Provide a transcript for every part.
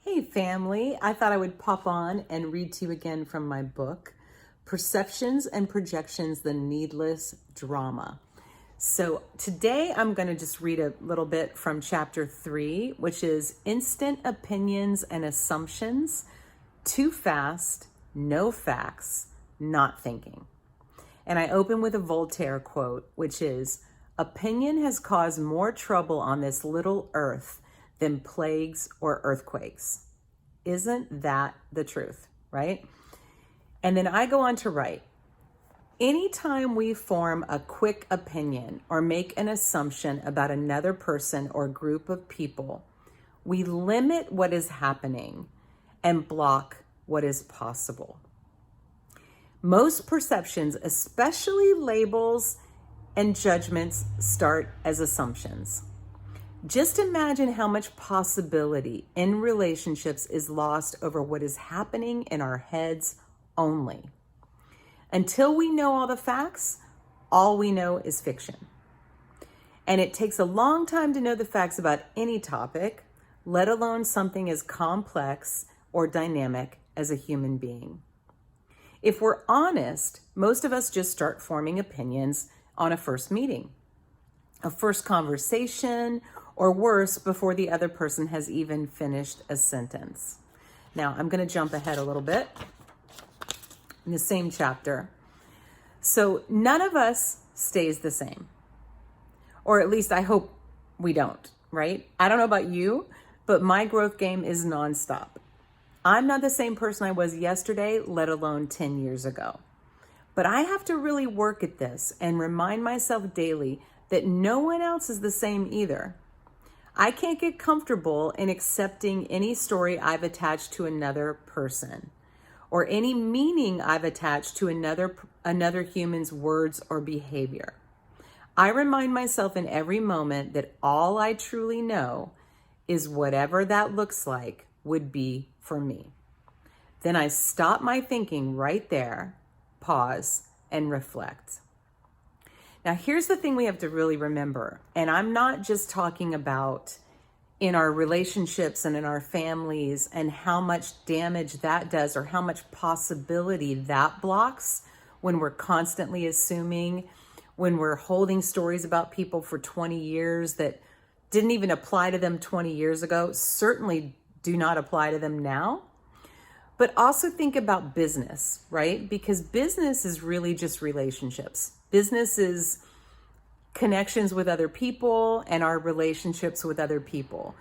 Hey family, I thought I would pop on and read to you again from my book, Perceptions and Projections, The Needless Drama. So today I'm going to just read a little bit from chapter 3, which is Instant Opinions and Assumptions, Too Fast, No Facts, Not Thinking. And I open with a Voltaire quote, which is, "Opinion has caused more trouble on this little earth than plagues or earthquakes." Isn't that the truth, right? And then I go on to write, anytime we form a quick opinion or make an assumption about another person or group of people, we limit what is happening and block what is possible. Most perceptions, especially labels and judgments, start as assumptions. Just imagine how much possibility in relationships is lost over what is happening in our heads only. Until we know all the facts, all we know is fiction. And it takes a long time to know the facts about any topic, let alone something as complex or dynamic as a human being. If we're honest, most of us just start forming opinions on a first meeting, a first conversation, or worse, before the other person has even finished a sentence. Now, I'm going to jump ahead a little bit in the same chapter. So none of us stays the same, or at least I hope we don't, right? I don't know about you, but my growth game is nonstop. I'm not the same person I was yesterday, let alone 10 years ago. But I have to really work at this and remind myself daily that no one else is the same either. I can't get comfortable in accepting any story I've attached to another person or any meaning I've attached to another human's words or behavior. I remind myself in every moment that all I truly know is whatever that looks like would be for me. Then I stop my thinking right there, pause, and reflect. Now, here's the thing we have to really remember, and I'm not just talking about in our relationships and in our families and how much damage that does or how much possibility that blocks when we're constantly assuming, when we're holding stories about people for 20 years that didn't even apply to them 20 years ago, certainly do not apply to them now. But also think about business, right? Because business is really just relationships. Business is connections with other people and our relationships with other people.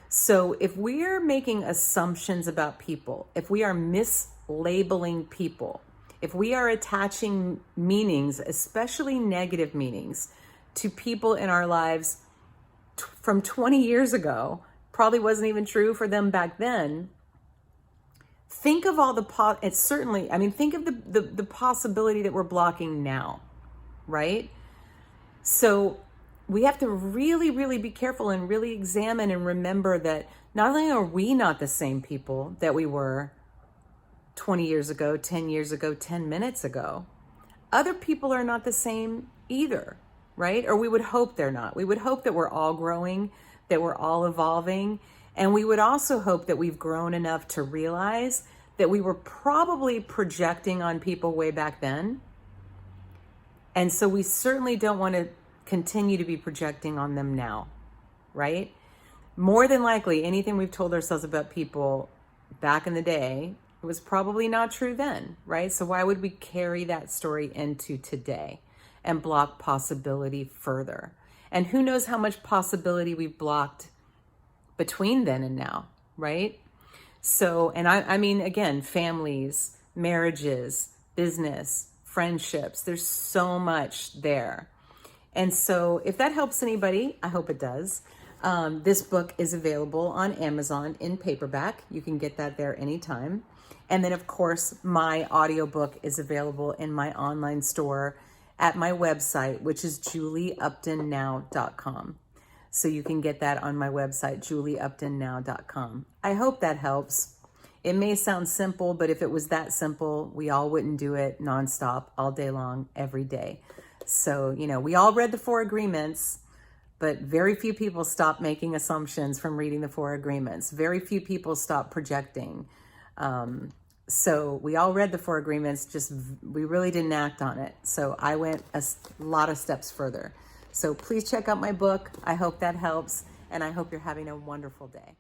So if we are making assumptions about people, if we are mislabeling people, if we are attaching meanings, especially negative meanings, to people in our lives from 20 years ago, probably wasn't even true for them back then. Think of all the think of the possibility that we're blocking now, right? So we have to really, really be careful and really examine and remember that not only are we not the same people that we were 20 years ago, 10 years ago, 10 minutes ago, other people are not the same either, right? Or we would hope they're not. We would hope that we're all growing, that we're all evolving. And we would also hope that we've grown enough to realize that we were probably projecting on people way back then. And so we certainly don't want to continue to be projecting on them now, right? More than likely, anything we've told ourselves about people back in the day, it was probably not true then, right? So why would we carry that story into today and block possibility further? And who knows how much possibility we've blocked between then and now, right? So, and I mean, again, families, marriages, business, friendships, there's so much there. And so if that helps anybody, I hope it does. This book is available on Amazon in paperback. You can get that there anytime. And then, of course, my audiobook is available in my online store at my website, which is julieuptonnow.com. So you can get that on my website, julieuptonnow.com. I hope that helps. It may sound simple, but if it was that simple, we all wouldn't do it nonstop, all day long, every day. So, we all read the 4 agreements, But very few people stop making assumptions from reading the four agreements. Very few people stop projecting. So we all read the four agreements, just we really didn't act on it. So I went a lot of steps further. So please check out my book. I hope that helps, and I hope you're having a wonderful day.